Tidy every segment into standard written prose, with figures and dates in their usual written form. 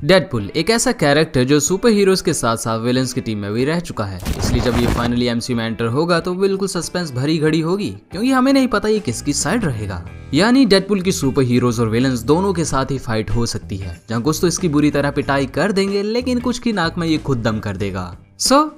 Deadpool एक ऐसा character जो सुपर हीरोज के साथ साथ विलेंस की टीम में भी रह चुका है, इसलिए जब ये फाइनली एमसीयू में एंटर होगा तो बिल्कुल सस्पेंस भरी घड़ी होगी, क्योंकि हमें नहीं पता ये किसकी साइड रहेगा। यानी डेडपुल की सुपर हीरोज और विलेंस दोनों के साथ ही फाइट हो सकती है, जहाँ कुछ तो इसकी बुरी तरह पिटाई कर देंगे, लेकिन कुछ की नाक में ये खुद दम कर देगा।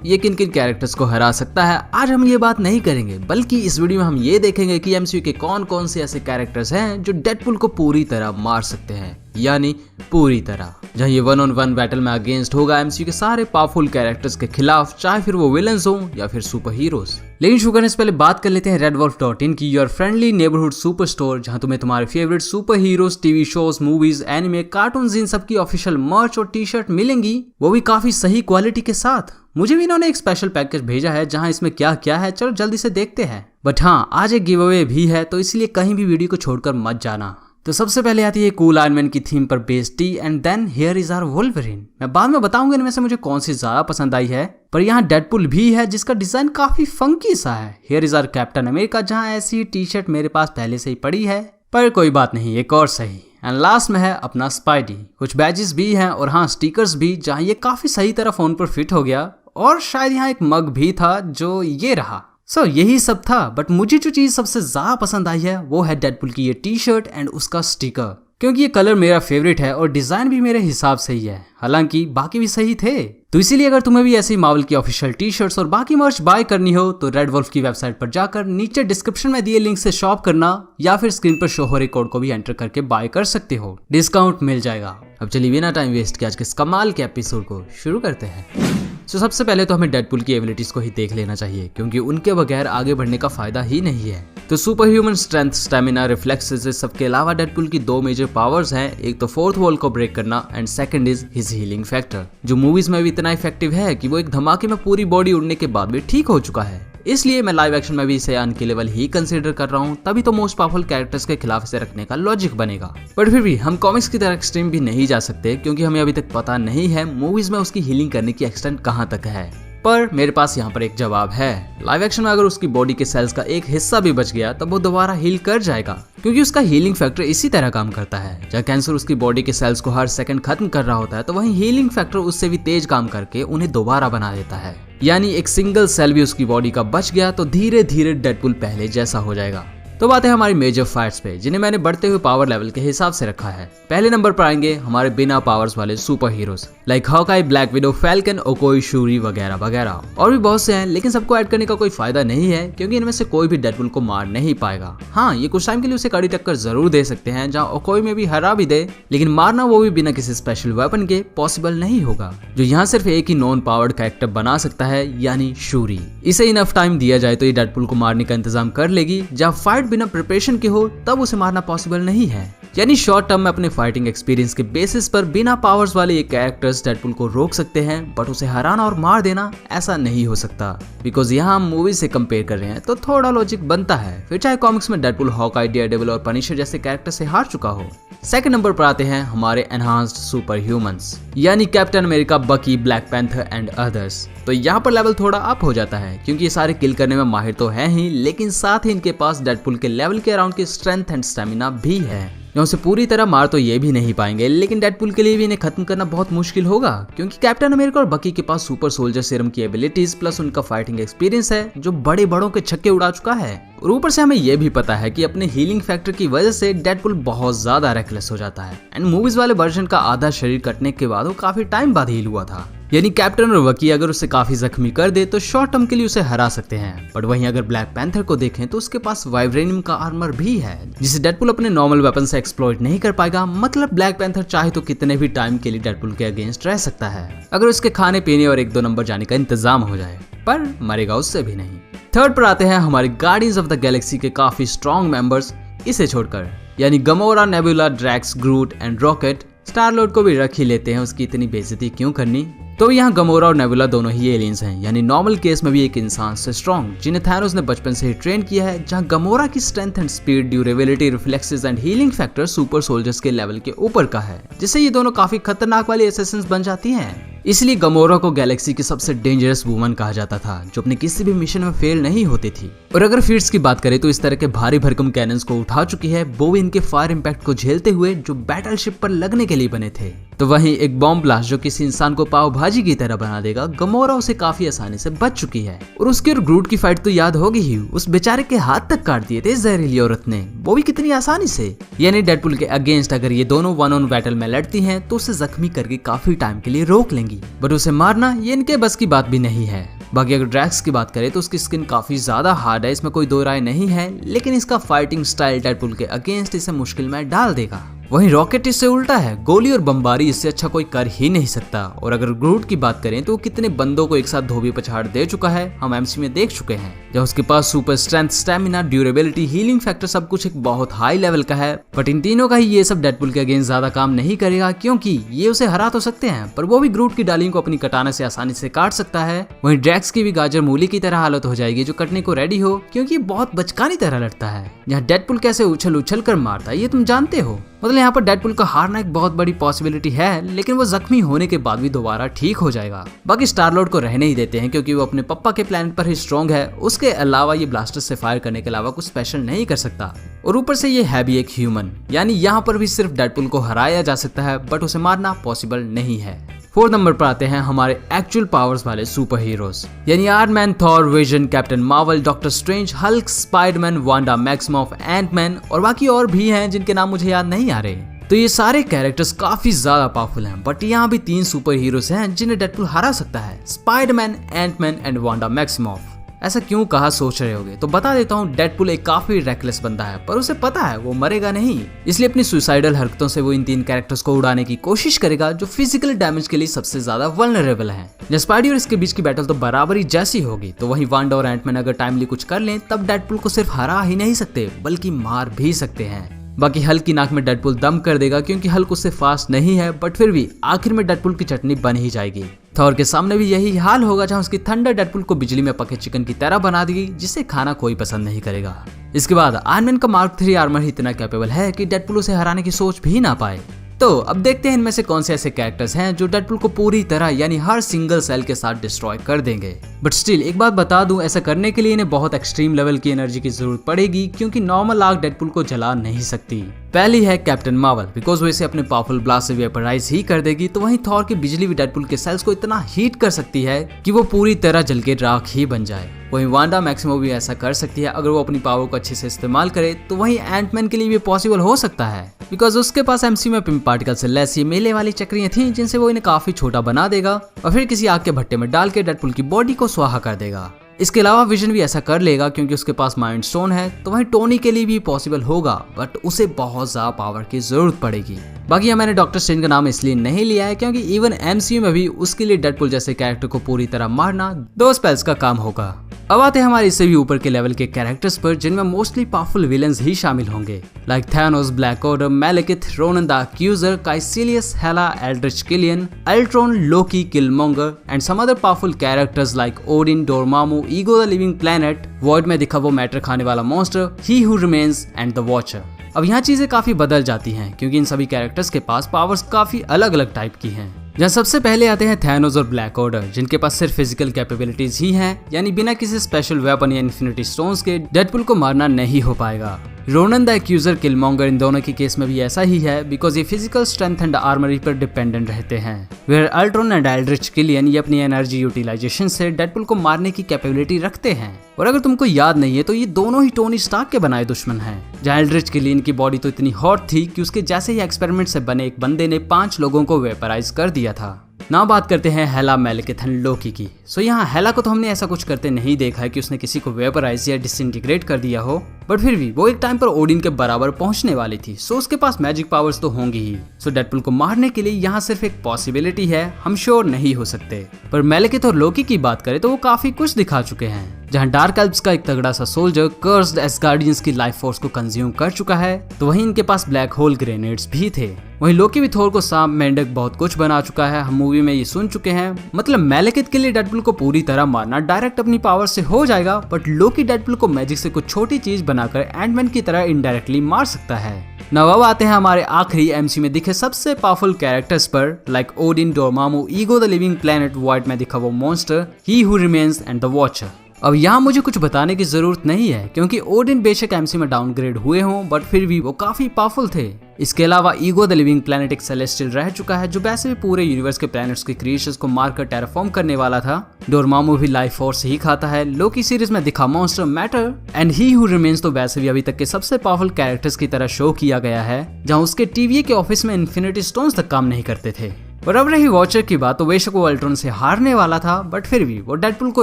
ये किन किन कैरेक्टर्स को हरा सकता है, आज हम ये बात नहीं करेंगे, बल्कि इस वीडियो में हम ये देखेंगे कि एमसीयू के कौन कौन से ऐसे कैरेक्टर्स हैं जो डेडपुल को पूरी तरह मार सकते हैं, यानी पूरी तरह। जहाँ ये 1-on-1 बैटल में अगेंस्ट होगा एमसीयू के सारे पावरफुल कैरेक्टर्स के खिलाफ, चाहे फिर वो विलन्स हो या फिर सुपर हीरोज। लेकिन शुरू करने से पहले बात कर लेते हैं redwolf.in की, your friendly neighbourhood super store, जहां तुम्हें तुम्हारे favourite super heroes, TV shows, movies, anime, cartoons, इन सब की ऑफिशियल मर्च और टी शर्ट मिलेंगी, वो भी काफी सही क्वालिटी के साथ। मुझे भी इन्होंने एक स्पेशल पैकेज भेजा है जहां इसमें क्या क्या है, चलो जल्दी से देखते हैं। बट हाँ, आज एक गिव अवे भी है, तो इसलिए कहीं भी वीडियो को छोड़कर मत जाना। तो सबसे पहले आती है कूल आयरन मैन की थीम पर based tee, and then here is our Wolverine. मैं बाद में बताऊंगा इनमें से मुझे कौन सी ज्यादा पसंद आई है, पर यहाँ डेडपुल भी है जिसका डिजाइन काफी फंकी सा है। Here is our Captain America, जहाँ ऐसी टी शर्ट मेरे पास पहले से ही पड़ी है, पर कोई बात नहीं, एक और सही। एंड लास्ट में है अपना स्पाइडी। कुछ बैजेस भी हैं और हाँ स्टिकर्स भी, जहाँ ये काफी सही तरह फोन पर फिट हो गया, और शायद यहाँ एक मग भी था जो ये रहा। यही सब था, बट मुझे जो चीज सबसे ज्यादा पसंद आई है वो है डेडपुल की ये टी शर्ट एंड उसका स्टिकर, क्योंकि ये कलर मेरा फेवरेट है और डिजाइन भी मेरे हिसाब से ही है, हालांकि बाकी भी सही थे। तो इसीलिए अगर तुम्हें भी ऐसी मार्वल की ऑफिशियल टी शर्ट्स और बाकी मर्च बाय करनी हो तो रेड वॉल्फ की वेबसाइट पर जाकर नीचे डिस्क्रिप्शन में दिए लिंक से शॉप करना, या फिर स्क्रीन पर शो हो रहे कोड को भी एंटर करके बाय कर सकते हो, डिस्काउंट मिल जाएगा। अब चलिए बिना टाइम वेस्ट किए आज के इस कमाल के एपिसोड को शुरू करते हैं। सबसे पहले तो हमें डेडपुल की एबिलिटीज को ही देख लेना चाहिए, क्योंकि उनके बगैर आगे बढ़ने का फायदा ही नहीं है। तो super human strength, stamina, reflexes, सबके अलावा डेडपुल की दो मेजर पावर्स हैं। एक तो फोर्थ वॉल को ब्रेक करना, and second is his healing factor, जो मूवीज में भी इतना इफेक्टिव है कि वो एक धमाके में पूरी बॉडी उड़ने के बाद भी ठीक हो चुका है। इसलिए मैं लाइव एक्शन में भी इसे अनकिलेबल ही कंसीडर कर रहा हूँ, तभी तो मोस्ट पावरफुल कैरेक्टर्स के खिलाफ इसे रखने का लॉजिक बनेगा। पर फिर भी हम कॉमिक्स की तरह एक्सट्रीम भी नहीं जा सकते, क्योंकि हमें अभी तक पता नहीं है मूवीज में उसकी हीलिंग करने की एक्सटेंट कहाँ तक है। पर मेरे पास यहाँ पर एक जवाब है। लाइव एक्शन में अगर उसकी बॉडी के सेल्स का एक हिस्सा भी बच गया तब वो दोबारा हील कर जाएगा, क्योंकि उसका हीलिंग फैक्टर इसी तरह काम करता है। जब कैंसर उसकी बॉडी के सेल्स को हर सेकंड खत्म कर रहा होता है, तो वहीं हीलिंग फैक्टर उससे भी तेज काम करके उन्हें दोबारा बना देता है। यानी एक सिंगल सेल भी उसकी बॉडी का बच गया तो धीरे धीरे डेडपुल पहले जैसा हो जाएगा। तो बात है हमारी मेजर फाइट्स पे, जिन्हें मैंने बढ़ते हुए पावर लेवल के हिसाब से रखा है। पहले नंबर पर आएंगे हमारे बिना पावर्स वाले super heroes, like Hawkeye, Black Widow, Falcon, Okoye, Shuri वगैरह वगैरह। और भी बहुत से हैं, लेकिन सबको ऐड करने का कोई फायदा नहीं है, क्योंकि इनमें से कोई भी डेडपुल को मार नहीं पाएगा। हाँ, ये कुछ टाइम के लिए उसे कड़ी टक्कर जरूर दे सकते हैं, जहाँ ओकोई में भी हरा भी दे, लेकिन मारना वो भी बिना किसी स्पेशल वेपन के पॉसिबल नहीं होगा, जो यहाँ सिर्फ एक ही नॉन पावर्ड कैरेक्टर बना सकता है, यानी शूरी। इसे इनफ टाइम दिया जाए तो ये डेडपुल को मारने का इंतजाम कर लेगी। जहाँ फाइट बिना प्रिपरेशन हो तब उसे मारना पॉसिबल नहीं है। यानी शॉर्ट टर्म में अपने फाइटिंग एक्सपीरियंस के बेसिस पर बिना पावर्स वाले ये कैरेक्टर्स डेडपुल को रोक सकते हैं, बट उसे हराना और मार देना ऐसा नहीं हो सकता, बिकॉज यहाँ हम मूवीज से कंपेयर कर रहे हैं तो थोड़ा लॉजिक बनता है। फिर चाहे कॉमिक्स में डेडपुल हॉकाई, डेयरडेविल और पनिशर जैसे कैरेक्टर से हार चुका हो। सेकंड नंबर पर आते हैं हमारे एनहांस्ड सुपर ह्यूमंस, यानी कैप्टन अमेरिका, बकी, ब्लैक पैंथर एंड अदर्स। तो यहाँ पर लेवल थोड़ा अप हो जाता है, क्योंकि ये सारे किल करने में माहिर तो हैं ही, लेकिन साथ ही इनके पास डेडपुल के लेवल के अराउंड की स्ट्रेंथ एंड स्टेमिना भी है। उसे पूरी तरह मार तो ये भी नहीं पाएंगे, लेकिन डेडपुल के लिए भी इन्हें खत्म करना बहुत मुश्किल होगा, क्योंकि कैप्टन अमेरिका और बकी के पास सुपर सोल्जर सीरम की एबिलिटीज प्लस उनका फाइटिंग एक्सपीरियंस है, जो बड़े बड़ों के छक्के उड़ा चुका है। और ऊपर से हमें यह भी पता है कि अपने हीलिंग फैक्टर की वजह से डेडपुल बहुत ज्यादा रेकलेस हो जाता है, एंड मूवीज वाले वर्जन का आधा शरीर कटने के बाद वो काफी टाइम बाद हील हुआ था। यानी कैप्टन और बकी अगर उसे काफी जख्मी कर दे तो शॉर्ट टर्म के लिए उसे हरा सकते हैं। बट वहीं अगर ब्लैक पैंथर को देखें तो उसके पास वाइब्रेनियम का आर्मर भी है, जिसे डेडपुल अपने नॉर्मल वेपन से एक्सप्लॉइट नहीं कर पाएगा। मतलब ब्लैक पैंथर चाहे तो कितने भी टाइम के लिए डेडपुल के अगेंस्ट रह सकता है, अगर उसके खाने पीने और 1-2 नंबर जाने का इंतजाम हो जाए, पर मरेगा उससे भी नहीं। थर्ड पर आते हैं हमारे गार्डियंस ऑफ द गैलेक्सी के काफी स्ट्रॉन्ग मेंबर्स, इसे छोड़कर, यानी Gamora, Nebula, Drax, Groot and Rocket. Star Lord को भी रख ही लेते हैं, उसकी इतनी बेइज्जती क्यों करनी। तो यहाँ गमोरा और नेबुला दोनों ही एलियंस हैं, यानी नॉर्मल केस में भी एक इंसान से स्ट्रॉन्ग, जिन्हें थैनोस ने बचपन से ही ट्रेन किया है। जहाँ गमोरा की strength and speed, durability, reflexes and healing factor super soldiers के लेवल के ऊपर का है, जिससे ये दोनों काफी खतरनाक वाली असैसिन्स बन जाती हैं। इसलिए गमोरा को गैलेक्सी की सबसे डेंजरस वुमन कहा जाता था, जो अपने किसी भी मिशन में फेल नहीं होती थी। और अगर फीट्स की बात करें तो इस तरह के भारी भरकम कैनन्स को उठा चुकी है, वो भी इनके फायर इम्पैक्ट को झेलते हुए, जो बैटलशिप पर लगने के लिए बने थे। तो वहीं एक बॉम्ब ब्लास्ट जो किसी इंसान को पाव भाजी की तरह बना देगा, गमोरा उसे काफी आसानी से बच चुकी है। और उसकी और ग्रूट की फाइट तो याद होगी ही, उस बेचारे के हाथ तक काट दिए थे जहरीली औरत ने, वो भी कितनी आसानी से। यानी डेडपुल के अगेंस्ट अगर ये दोनों वन ऑन बैटल में लड़ती हैं तो उसे जख्मी करके काफी टाइम के लिए रोक लेंगी, बट उसे मारना ये इनके बस की बात भी नहीं है। बाकी अगर ड्रैक्स की बात करें तो उसकी स्किन काफी ज्यादा हार्ड है, इसमें कोई दो राय नहीं है, लेकिन इसका फाइटिंग स्टाइल डेडपुल के अगेंस्ट इसे मुश्किल में डाल देगा। वहीं रॉकेट इससे उल्टा है, गोली और बमबारी इससे अच्छा कोई कर ही नहीं सकता। और अगर ग्रूट की बात करें तो कितने बंदों को एक साथ धोबी पछाड़ दे चुका है, हम एमसी में देख चुके हैं। जब उसके पास super strength, stamina, durability, healing factor सब कुछ एक बहुत हाई लेवल का है, बट इन तीनों का ही ये सब डेडपुल के अगेंस्ट ज्यादा काम नहीं करेगा, क्योंकि ये उसे हरा तो सकते हैं पर वो भी ग्रूट की डालियों को अपनी कटाना से आसानी से काट सकता है। वहीं ड्रैक्स की भी गाजर मूली की तरह हालत हो जाएगी जो कटने को रेडी हो, क्योंकि बहुत बचकानी तरह लड़ता है। यहाँ डेडपुल कैसे उछल उछल कर मारता है ये तुम जानते हो। मतलब यहाँ पर डेडपुल का हारना एक बहुत बड़ी पॉसिबिलिटी है, लेकिन वो जख्मी होने के बाद भी दोबारा ठीक हो जाएगा। बाकी स्टार लॉर्ड को रहने ही देते हैं क्योंकि वो अपने पप्पा के प्लेनेट पर ही स्ट्रॉन्ग है, उसके अलावा ये ब्लास्टर से फायर करने के अलावा कुछ स्पेशल नहीं कर सकता। और ऊपर से ये है भी एक ह्यूमन, यानी यहाँ पर भी सिर्फ डेडपुल को हराया जा सकता है, बट उसे मारना पॉसिबल नहीं है। 4 नंबर पर आते हैं हमारे एक्चुअल पावर्स वाले सुपर हीरोज, यानी Iron Man, Thor, Vision, Captain Marvel, Doctor Strange, Hulk, Spiderman, Wanda Maximoff, Antman और बाकी और भी हैं जिनके नाम मुझे याद नहीं आ रहे। तो ये सारे कैरेक्टर्स काफी ज्यादा पावरफुल हैं, बट यहाँ भी 3 सुपर हीरोज हैं जिन्हें डेडपुल हरा सकता है, Spiderman, Antman and Wanda Maximoff. ऐसा क्यों कहा सोच रहे होगे, तो बता देता हूँ, डेडपुल एक काफी रेकलेस बंदा है, पर उसे पता है वो मरेगा नहीं, इसलिए अपनी सुसाइडल हरकतों से वो इन 3 कैरेक्टर्स को उड़ाने की कोशिश करेगा जो फिजिकल डैमेज के लिए सबसे ज्यादा वल्नरेबल हैं। जब स्पाइडी और इसके बीच की बैटल तो बराबरी जैसी होगी, तो वहीं वांडा और एंटमैन अगर टाइमली कुछ कर लें तब डेडपुल को सिर्फ हरा ही नहीं सकते बल्कि मार भी सकते हैं। बाकी हल्क की नाक में डेडपुल दम कर देगा क्योंकि हल्क उससे फास्ट नहीं है, बट फिर भी आखिर में डेडपुल की चटनी बन ही जाएगी। थॉर के सामने भी यही हाल होगा, जहां उसकी थंडर डेडपुल को बिजली में पके चिकन की तरह बना देगी, जिसे खाना कोई पसंद नहीं करेगा। इसके बाद आयरन मैन का मार्क 3 आर्मर ही इतना कैपेबल है कि डेडपुल उसे हराने की सोच भी ना पाए। तो अब देखते हैं इनमें से कौन से ऐसे कैरेक्टर्स हैं जो डेडपुल को पूरी तरह यानी हर सिंगल सेल के साथ डिस्ट्रॉय कर देंगे। बट स्टिल एक बात बता दूं, ऐसा करने के लिए इन्हें बहुत एक्सट्रीम लेवल की एनर्जी की जरूरत पड़ेगी, क्योंकि नॉर्मल आग डेडपुल को जला नहीं सकती। पहली है कैप्टन मार्वल, बिकॉज वो इसे अपने पावरफुल ब्लास्ट से वेपराइज ही कर देगी। तो वहीं थॉर की बिजली भी डेडपुल के सेल्स को इतना हीट कर सकती है कि वो पूरी तरह जल के राख ही बन जाए। वहीं वांडा मैक्सिमो भी ऐसा कर सकती है अगर वो अपनी पावर को अच्छे से इस्तेमाल करे। तो वहीं एंटमैन के लिए भी पॉसिबल हो सकता है, बिकॉज उसके पास एमसी में पिंक पार्टिकल से लैस ये मेले वाली चक्रियां थी जिनसे वो इन्हें काफी छोटा बना देगा और फिर किसी आग के भट्टे में डाल के डेडपुल की बॉडी को स्वाहा कर देगा। इसके अलावा विजन भी ऐसा कर लेगा क्योंकि उसके पास माइंड स्टोन है। तो वहीं टोनी के लिए भी पॉसिबल होगा, बट उसे बहुत ज्यादा पावर की जरूरत पड़ेगी। बाकी मैंने डॉक्टर स्ट्रेंज का नाम इसलिए नहीं लिया है क्योंकि इवन एमसीयू में भी उसके लिए डेडपुल जैसे कैरेक्टर को पूरी तरह मारना 2 स्पेल्स का काम होगा। अब आते हैं हमारे इससे भी ऊपर के लेवल के कैरेक्टर्स पर, जिनमें मोस्टली पावरफुल विलेंस ही शामिल होंगे, like Thanos, Black Order, Malekith, Ronan the Accuser, Kaecilius, Hela, Aldrich Killian, Ultron, Loki, Killmonger and some other powerful characters like Odin, Dormammu, Ego the Living Planet, void में दिखा वो matter खाने वाला monster, ही who remains and the Watcher. अब यहाँ चीजें काफी बदल जाती हैं क्योंकि इन सभी कैरेक्टर्स के पास पावर्स काफी अलग अलग टाइप की हैं। जहाँ सबसे पहले आते हैं थैनोस और ब्लैक ऑर्डर, जिनके पास सिर्फ फिजिकल कैपेबिलिटीज ही हैं, यानी बिना किसी स्पेशल वेपन या इन्फिनिटी स्टोन्स के डेडपुल को मारना नहीं हो पाएगा। रोनन द एक्यूजर, किलमोंगर, इन दोनों के केस में भी ऐसा ही है, बिकॉज ये फिजिकल स्ट्रेंथ एंड आर्मरी पर डिपेंडेंट रहते हैं। Where Ultron and Aldrich Killian ये अपनी एनर्जी यूटिलाइजेशन से डेडपुल को मारने की कैपेबिलिटी रखते हैं। और अगर तुमको याद नहीं है तो ये दोनों ही टोनी स्टार्क के बनाए दुश्मन हैं। जहाँ एल्ड्रिच किलियन की बॉडी तो इतनी हॉट थी कि उसके जैसे ही एक्सपेरिमेंट से बने एक बंदे ने 5 लोगों को वेपराइज कर दिया था। ना बात करते हैं हेला, मैलेकिथ एंड लोकी की। सो यहाँ हेला को तो हमने ऐसा कुछ करते नहीं देखा है कि उसने किसी को वेपराइज या डिसइंटीग्रेट कर दिया हो, बट फिर भी वो एक टाइम पर ओडिन के बराबर पहुंचने वाली थी। सो उसके पास मैजिक पावर्स तो होंगी ही। सो डेडपुल को मारने के लिए यहाँ सिर्फ एक पॉसिबिलिटी है, हम श्योर नहीं हो सकते। पर मैलेकिथ और लोकी की बात करें तो वो काफी कुछ दिखा चुके हैं। जहाँ डार्क एल्व्स का एक तगड़ा सा सोल्जर कर्स्ड एस्गार्डियंस की लाइफ फोर्स को कंज्यूम कर चुका है, तो वहीं इनके पास ब्लैक होल ग्रेनेड्स भी थे। वहीं लोकी भी थोर को सांप, मेंढक बहुत कुछ बना चुका है, हम मूवी में ये सुन चुके हैं। मतलब मैलेकिथ के लिए डेडपुल को पूरी तरह मारना डायरेक्ट अपनी पावर से हो जाएगा, बट लोकी डेडपुल को मैजिक से कुछ छोटी चीज बनाकर एंटमैन की तरह इनडायरेक्टली मार सकता है। now अब आते हैं हमारे आखिरी एमसी में दिखे सबसे पावरफुल कैरेक्टर्स पर, like Odin, Dormammu, Ego the Living Planet, void में दिखा वो मॉन्स्टर, ही who remains and the Watcher. अब यहाँ मुझे कुछ बताने की जरूरत नहीं है क्योंकि ओडिन बेशक एमसी में डाउनग्रेड हुए हों बट फिर भी वो काफी पावरफुल थे। इसके अलावा ईगो द लिविंग प्लैनेट एक सेलेस्टियल रह चुका है जो वैसे भी पूरे यूनिवर्स के प्लैनेट्स के क्रिएशंस को मारकर टेराफॉर्म करने वाला था। डोरमामू भी लाइफ फोर्स ही खाता है। लोकी सीरीज में दिखा monster matter and he who remains तो वैसे भी अभी तक के सबसे पावरफुल कैरेक्टर्स की तरह शो किया गया है, जहाँ उसके टीवीए के ऑफिस में इन्फिनिटी स्टोन्स तक काम नहीं करते थे। और अब रही वॉचर की बात, तो बेशक वो अल्ट्रॉन से हारने वाला था बट फिर भी वो डेडपुल को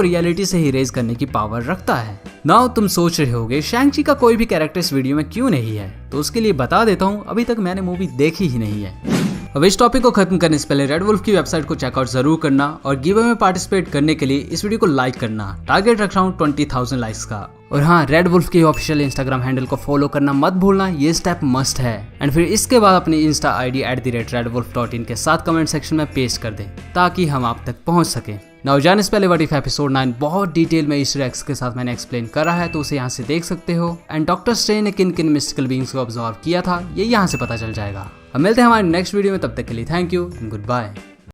रियलिटी से ही रेज करने की पावर रखता है। नाउ तुम सोच रहे होगे शैंग-ची का कोई भी कैरेक्टर इस वीडियो में क्यों नहीं है, तो उसके लिए बता देता हूँ, अभी तक मैंने मूवी देखी ही नहीं है। अब इस टॉपिक को खत्म करने से पहले रेड वुल्फ की वेबसाइट को चेकआउट जरूर करना और गिव अवे में पार्टिसिपेट करने के लिए इस वीडियो को लाइक करना। टारगेट रख रहा हूँ 20,000 लाइक्स का। और हाँ, रेड वुल्फ के ऑफिशियल इंस्टाग्राम हैंडल को फॉलो करना मत भूलना, ये स्टेप मस्ट है। एंड फिर इसके बाद अपनी इंस्टा आईडी @redwolf.in के साथ कमेंट सेक्शन में पेस्ट कर दें ताकि हम आप तक पहुंच सके। नाउ जाने से पहले व्हाट इफ एपिसोड 9 बहुत डिटेल में ईस्टर एग्स के साथ मैंने एक्सप्लेन करा है, तो उसे यहाँ से देख सकते हो। एंड डॉक्टर स्ट्रेंज ने किन किन मिस्टिकल बीइंग्स को ऑब्जर्व किया था ये यहाँ से पता चल जाएगा। अब मिलते हैं हमारे नेक्स्ट वीडियो में, तब तक के लिए थैंक यू, गुड बाय।